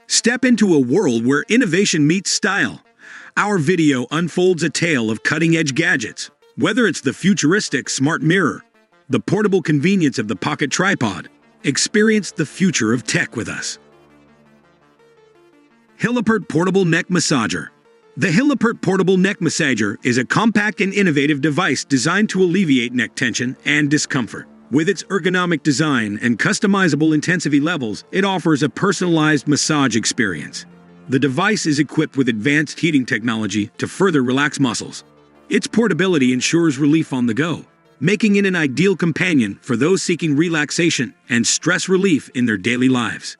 Step into a world where innovation meets style. Our video unfolds a tale of cutting-edge gadgets. Whether it's the futuristic smart mirror, the portable convenience of the pocket tripod, experience the future of tech with us. Hilipert Portable Neck Massager. The Hilipert Portable Neck Massager is a compact and innovative device designed to alleviate neck tension and discomfort. With its ergonomic design and customizable intensity levels, it offers a personalized massage experience. The device is equipped with advanced heating technology to further relax muscles. Its portability ensures relief on the go, making it an ideal companion for those seeking relaxation and stress relief in their daily lives.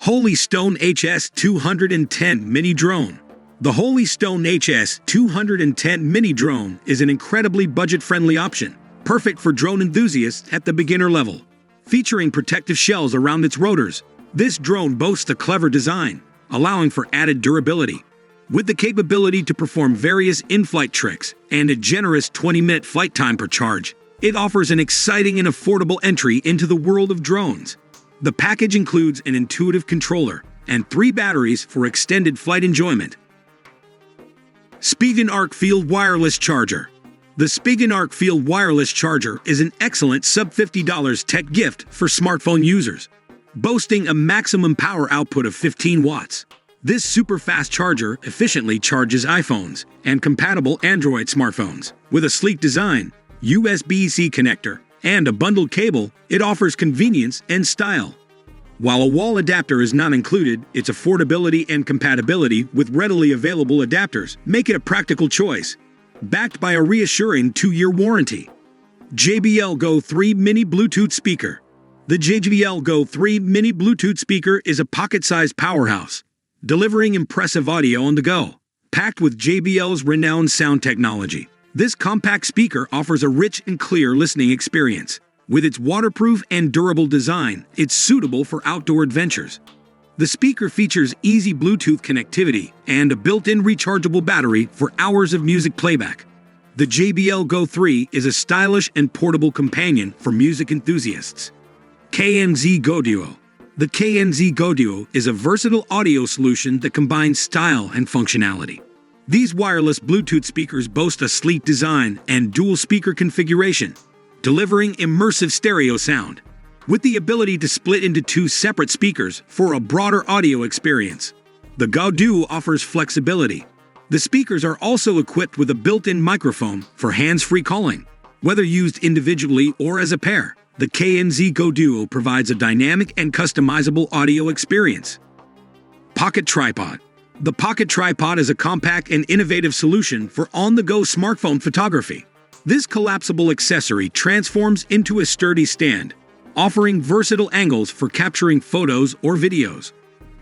Holy Stone HS210 Mini Drone. The Holy Stone HS210 Mini Drone is an incredibly budget-friendly option, perfect for drone enthusiasts at the beginner level. Featuring protective shells around its rotors, this drone boasts a clever design, allowing for added durability. With the capability to perform various in-flight tricks and a generous 20-minute flight time per charge, it offers an exciting and affordable entry into the world of drones. The package includes an intuitive controller and 3 batteries for extended flight enjoyment. Spigen Arc Field Wireless Charger. The Spigen Arc Field Wireless Charger is an excellent sub-$50 tech gift for smartphone users. Boasting a maximum power output of 15 watts, this super-fast charger efficiently charges iPhones and compatible Android smartphones. With a sleek design, USB-C connector, and a bundled cable, it offers convenience and style. While a wall adapter is not included, its affordability and compatibility with readily available adapters make it a practical choice. Backed by a reassuring 2-year warranty. JBL Go 3 Mini Bluetooth Speaker. The JBL Go 3 Mini Bluetooth speaker is a pocket-sized powerhouse, delivering impressive audio on the go. Packed with JBL's renowned sound technology, this compact speaker offers a rich and clear listening experience. With its waterproof and durable design, it's suitable for outdoor adventures. The speaker features easy Bluetooth connectivity and a built-in rechargeable battery for hours of music playback. The JBL Go 3 is a stylish and portable companion for music enthusiasts. KNZ Goduo. The KNZ Goduo is a versatile audio solution that combines style and functionality. These wireless Bluetooth speakers boast a sleek design and dual speaker configuration, delivering immersive stereo sound, with the ability to split into 2 separate speakers for a broader audio experience. The Goduo offers flexibility. The speakers are also equipped with a built-in microphone for hands-free calling. Whether used individually or as a pair, the KNZ Goduo provides a dynamic and customizable audio experience. Pocket Tripod. The Pocket Tripod is a compact and innovative solution for on-the-go smartphone photography. This collapsible accessory transforms into a sturdy stand, offering versatile angles for capturing photos or videos.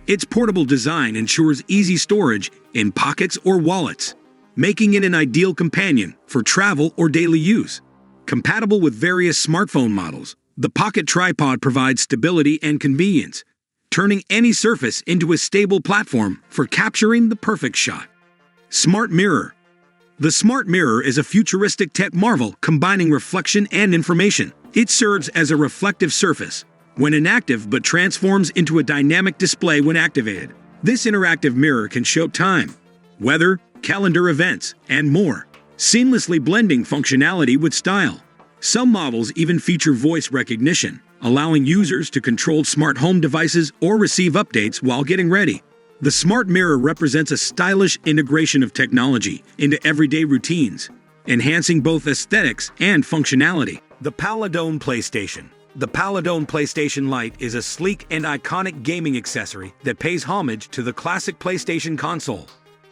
Its portable design ensures easy storage in pockets or wallets, making it an ideal companion for travel or daily use. Compatible with various smartphone models, the Pocket Tripod provides stability and convenience, turning any surface into a stable platform for capturing the perfect shot. Smart Mirror. The Smart Mirror is a futuristic tech marvel combining reflection and information. It serves as a reflective surface when inactive but transforms into a dynamic display when activated. This interactive mirror can show time, weather, calendar events, and more, seamlessly blending functionality with style. Some models even feature voice recognition, allowing users to control smart home devices or receive updates while getting ready. The Smart Mirror represents a stylish integration of technology into everyday routines, enhancing both aesthetics and functionality. The Paladone Playstation. The Paladone Playstation Lite is a sleek and iconic gaming accessory that pays homage to the classic PlayStation console.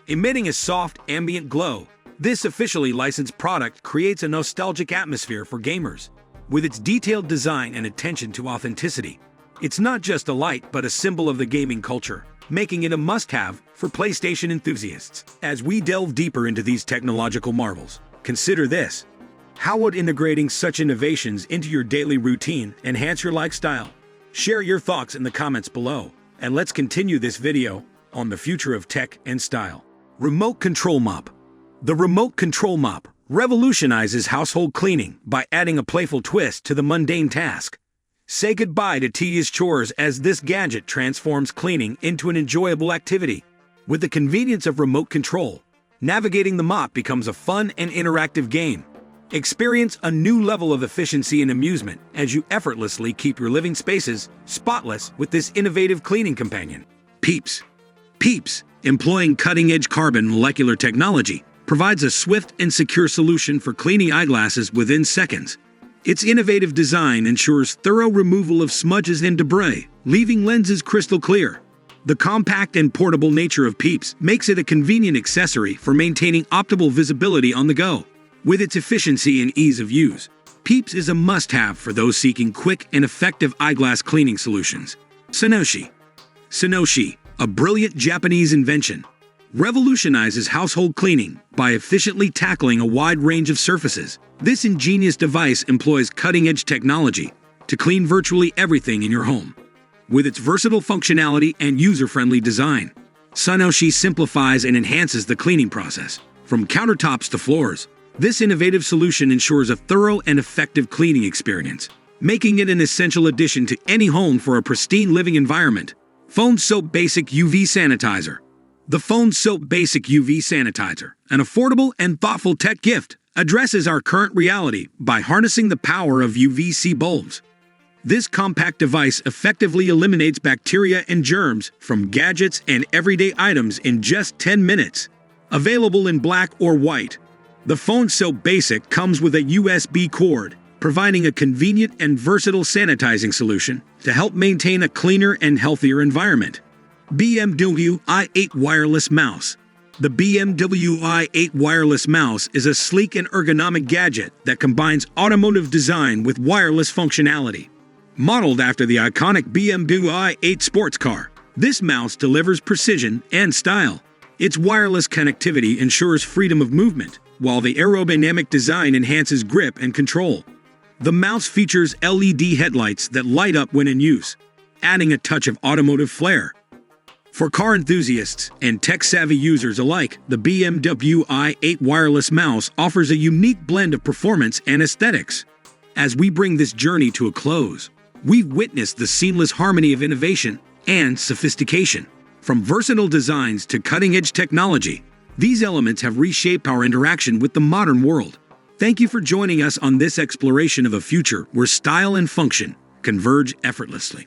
Emitting a soft, ambient glow, this officially licensed product creates a nostalgic atmosphere for gamers. With its detailed design and attention to authenticity, it's not just a light but a symbol of the gaming culture, making it a must-have for PlayStation enthusiasts. As we delve deeper into these technological marvels, consider this. How would integrating such innovations into your daily routine enhance your lifestyle? Share your thoughts in the comments below, and let's continue this video on the future of tech and style. Remote Control Mop. The Remote Control Mop revolutionizes household cleaning by adding a playful twist to the mundane task. Say goodbye to tedious chores as this gadget transforms cleaning into an enjoyable activity. With the convenience of remote control, navigating the mop becomes a fun and interactive game. Experience a new level of efficiency and amusement as you effortlessly keep your living spaces spotless with this innovative cleaning companion. Peeps. Peeps, employing cutting-edge carbon molecular technology, provides a swift and secure solution for cleaning eyeglasses within seconds. Its innovative design ensures thorough removal of smudges and debris, leaving lenses crystal clear. The compact and portable nature of Peeps makes it a convenient accessory for maintaining optimal visibility on the go. With its efficiency and ease of use, Peeps is a must-have for those seeking quick and effective eyeglass cleaning solutions. Synoshi. Synoshi, a brilliant Japanese invention, revolutionizes household cleaning by efficiently tackling a wide range of surfaces. This ingenious device employs cutting-edge technology to clean virtually everything in your home. With its versatile functionality and user-friendly design, Synoshi simplifies and enhances the cleaning process. From countertops to floors, this innovative solution ensures a thorough and effective cleaning experience, making it an essential addition to any home for a pristine living environment. Phone Soap Basic UV Sanitizer. The Phone Soap Basic UV Sanitizer, an affordable and thoughtful tech gift, addresses our current reality by harnessing the power of UVC bulbs. This compact device effectively eliminates bacteria and germs from gadgets and everyday items in just 10 minutes. Available in black or white, the Phone Soap Basic comes with a USB cord, providing a convenient and versatile sanitizing solution to help maintain a cleaner and healthier environment. BMW I8 Wireless Mouse. The BMW i8 Wireless Mouse is a sleek and ergonomic gadget that combines automotive design with wireless functionality. Modeled after the iconic BMW i8 sports car, this mouse delivers precision and style. Its wireless connectivity ensures freedom of movement, while the aerodynamic design enhances grip and control. The mouse features LED headlights that light up when in use, adding a touch of automotive flair. For car enthusiasts and tech-savvy users alike, the BMW i8 Wireless Mouse offers a unique blend of performance and aesthetics. As we bring this journey to a close, we've witnessed the seamless harmony of innovation and sophistication. From versatile designs to cutting-edge technology, these elements have reshaped our interaction with the modern world. Thank you for joining us on this exploration of a future where style and function converge effortlessly.